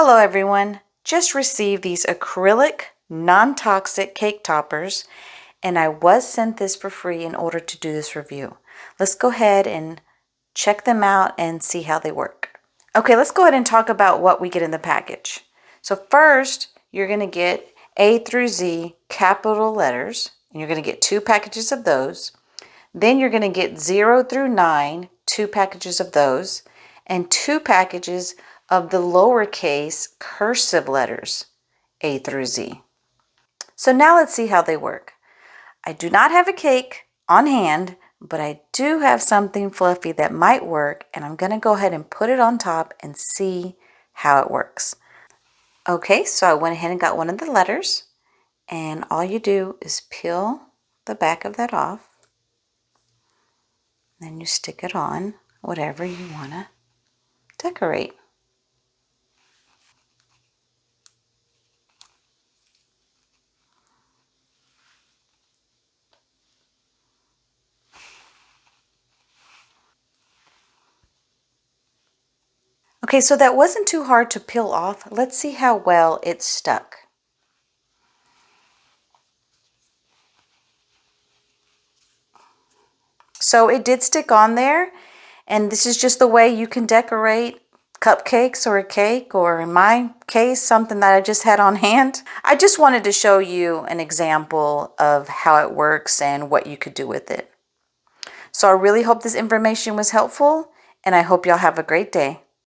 Hello everyone, just received these acrylic non-toxic cake toppers and I was sent this for free in order to do this review. Let's go ahead and check them out and see how they work. Okay, let's go ahead and talk about what we get in the package. So first, you're going to get A through Z capital letters, and you're going to get 2 packages of those. Then you're going to get 0 through 9, 2 packages of those, and 2 packages of the lowercase cursive letters, A through Z. So now let's see how they work. I do not have a cake on hand, but I do have something fluffy that might work, and I'm going to go ahead and put it on top and see how it works. Okay, so I went ahead and got one of the letters, and all you do is peel the back of that off. Then you stick it on whatever you want to decorate. Okay, so that wasn't too hard to peel off. Let's see how well it stuck. So it did stick on there, and this is just the way you can decorate cupcakes or a cake, or in my case, something that I just had on hand. I just wanted to show you an example of how it works and what you could do with it. So I really hope this information was helpful, and I hope y'all have a great day.